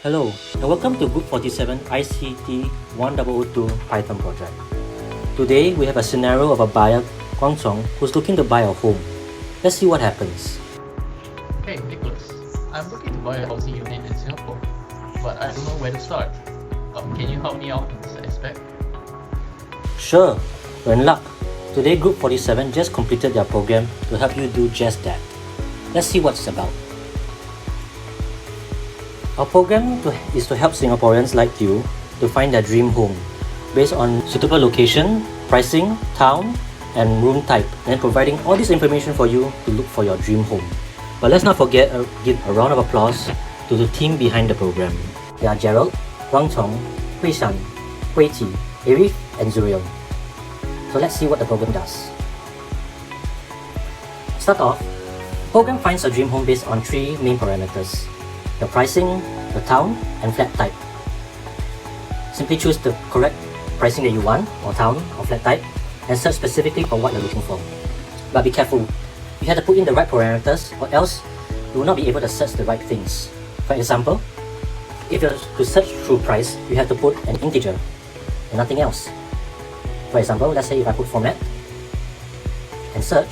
Hello, and welcome to Group 47 ICT1002 Python project. Today, we have a scenario of a buyer, Guan Cong, who's looking to buy a home. Let's see what happens. Hey Nicholas, I'm looking to buy a housing unit in Singapore, but I don't know where to start. Can you help me out in this aspect? Sure, you're in luck. Today, Group 47 just completed their program to help you do just that. Let's see what it's about. Our program is to help Singaporeans like you to find their dream home based on suitable location, pricing, town, and room type, and providing all this information for you to look for your dream home. But let's not forget to give a round of applause to the team behind the program. They are Gerald, Guan Cong, Hui Shan, Hui Qi, Arief, and Zuriel. So let's see what the program does. Start off, the program finds a dream home based on three main parameters: the pricing, the town, and flat type. Simply choose the correct pricing that you want, or town, or flat type, and search specifically for what you're looking for. But be careful, you have to put in the right parameters, or else you will not be able to search the right things. For example, if you're to search through price, you have to put an integer and nothing else. For example, let's say if I put format and search,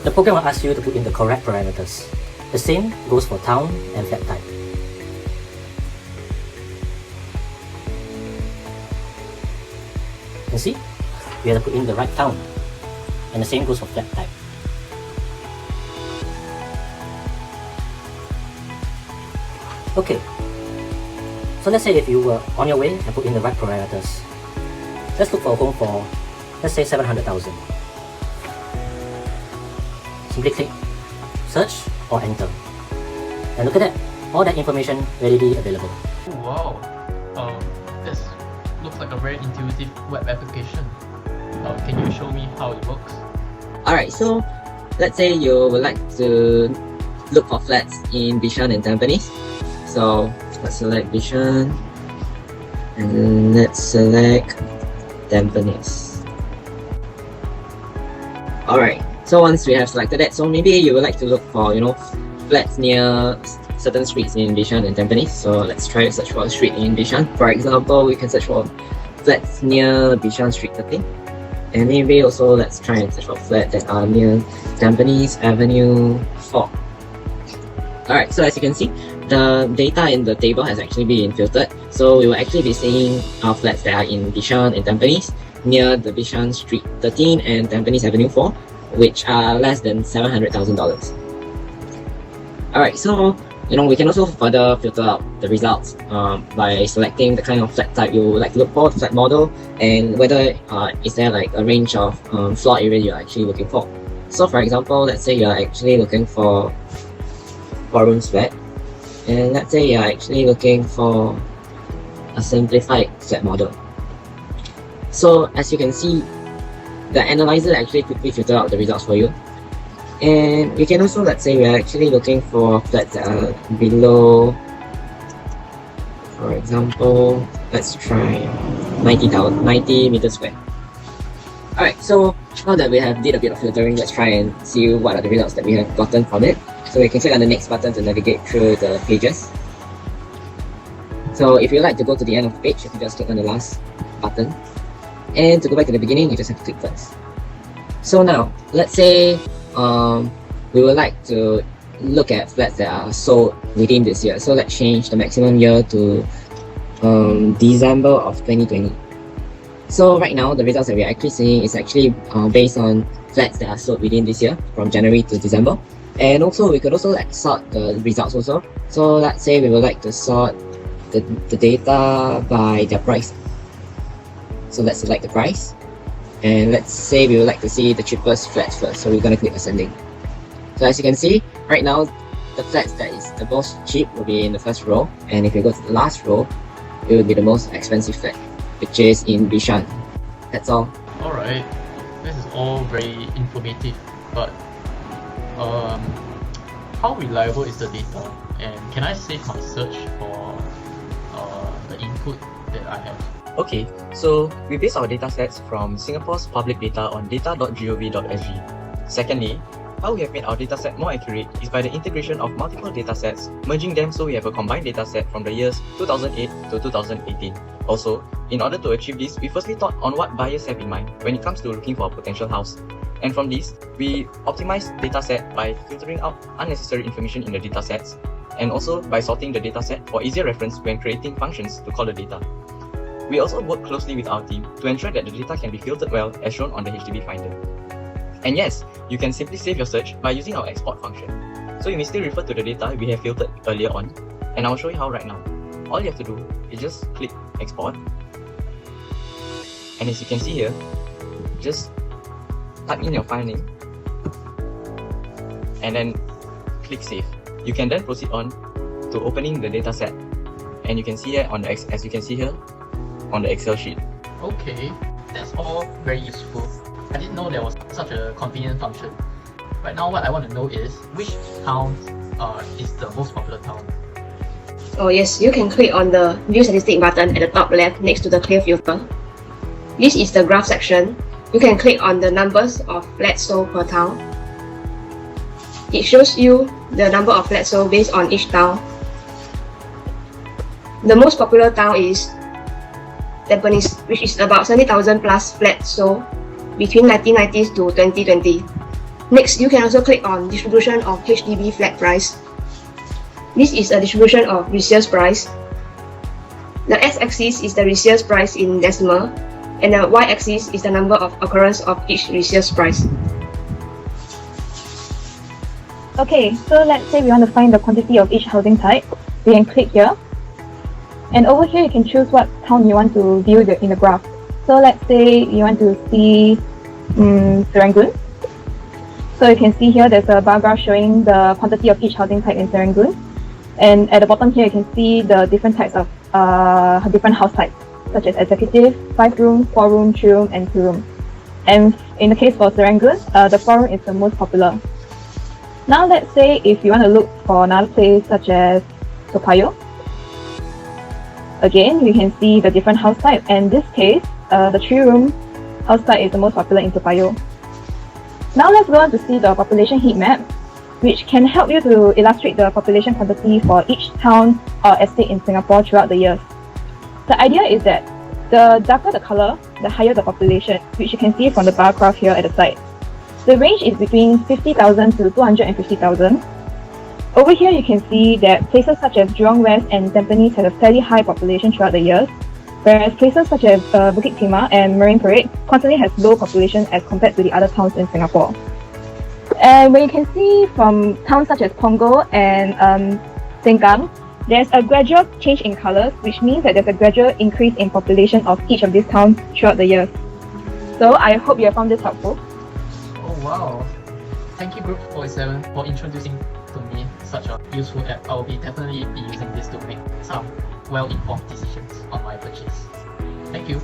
the program will ask you to put in the correct parameters. The same goes for town and flat type. You see, we have to put in the right town, and the same goes for flat type. Okay, so let's say if you were on your way and put in the right parameters. Let's look for a home for, let's say, 700,000. Simply click search or enter, and look at that, all that information readily available. Oh, wow, this looks like a very intuitive web application. Can you show me how it works? Alright, so let's say you would like to look for flats in Bishan and Tampines. So let's select Bishan and let's select Tampines. Alright, so once we have selected that, so maybe you would like to look for, flats near certain streets in Bishan and Tampines. So let's try to search for a street in Bishan. For example, we can search for flats near Bishan Street 13. And maybe also let's try and search for flats that are near Tampines Avenue 4. Alright, so as you can see, the data in the table has actually been filtered. So we will actually be seeing our flats that are in Bishan and Tampines, near the Bishan Street 13 and Tampines Avenue 4, which are less than $700,000. Alright, so we can also further filter out the results by selecting the kind of flat type you would like to look for, the flat model, and whether is there like a range of floor area you're actually looking for. So for example, let's say you're actually looking for 4-room flat, and let's say you're actually looking for a simplified flat model. So as you can see, the analyzer actually quickly filtered out the results for you. And we can also, let's say we're actually looking for flats that are below, for example, let's try 90 meters square. Alright, so now that we have did a bit of filtering, let's try and see what are the results that we have gotten from it. So we can click on the next button to navigate through the pages. So if you like to go to the end of the page, you can just click on the last button. And to go back to the beginning, you just have to click first. So now, let's say we would like to look at flats that are sold within this year. So let's change the maximum year to December of 2020. So right now, the results that we're actually seeing is actually based on flats that are sold within this year, from January to December. And also, we could also sort the results also. So let's say we would like to sort the data by their price. So let's select the price. And let's say we would like to see the cheapest flats first, so we're going to click ascending. So as you can see, right now, the flats that is the most cheap will be in the first row, and if you go to the last row, it will be the most expensive flat, which is in Bishan. That's all. Alright, this is all very informative, but how reliable is the data? And can I save my search for the input that I have? Okay, so we base our datasets from Singapore's public data on data.gov.sg. Secondly, How we have made our dataset more accurate is by the integration of multiple datasets, merging them so we have a combined dataset from the years 2008 to 2018. Also, in order to achieve this, we firstly thought on what buyers have in mind when it comes to looking for a potential house. And from this, we optimize dataset by filtering out unnecessary information in the datasets, and also by sorting the dataset for easier reference when creating functions to call the data. We also work closely with our team to ensure that the data can be filtered well as shown on the HDB Finder. And yes, you can simply save your search by using our export function. So you may still refer to the data we have filtered earlier on, and I'll show you how right now. All you have to do is just click export, and as you can see here, just type in your file name and then click save. You can then proceed on to opening the dataset, and you can see here on the as you can see here on the Excel sheet. Okay, that's all very useful. I didn't know there was such a convenient function. Right now, what I want to know is which town is the most popular town. Oh yes, you can click on the View Statistic button at the top left next to the clear filter. This is the graph section. You can click on the numbers of flats sold per town. It shows you the number of flats sold based on each town. The most popular town is Tampines, which is about 70,000 plus flats sold between 1990s to 2020. Next, you can also click on distribution of HDB flat price. This is a distribution of resales price. The x-axis is the resales price in decimal, and the y-axis is the number of occurrence of each resales price. Okay, so let's say we want to find the quantity of each housing type. We can click here. And over here, you can choose what town you want to view in the graph. So let's say you want to see Serangoon. So you can see here there's a bar graph showing the quantity of each housing type in Serangoon. And at the bottom here, you can see the different types of different house types, such as executive, 5-room, 4-room, 3-room, and 2-room. And in the case for Serangoon, the 4-room is the most popular. Now let's say if you want to look for another place such as Toa Payoh. Again, you can see the different house type, and in this case, the 3-room house type is the most popular in Toa Payoh. Now let's go on to see the population heat map, which can help you to illustrate the population quantity for each town or estate in Singapore throughout the years. The idea is that the darker the color, the higher the population, which you can see from the bar graph here at the side. The range is between 50,000 to 250,000. Over here, you can see that places such as Jurong West and Tampines have a fairly high population throughout the years, whereas places such as Bukit Timah and Marine Parade constantly has low population as compared to the other towns in Singapore. And when you can see from towns such as Punggol and Sengkang, there's a gradual change in colours, which means that there's a gradual increase in population of each of these towns throughout the years. So I hope you have found this helpful. Oh wow! Thank you Group 47 for introducing to me such a useful app. I will definitely be using this to make some well-informed decisions on my purchase. Thank you.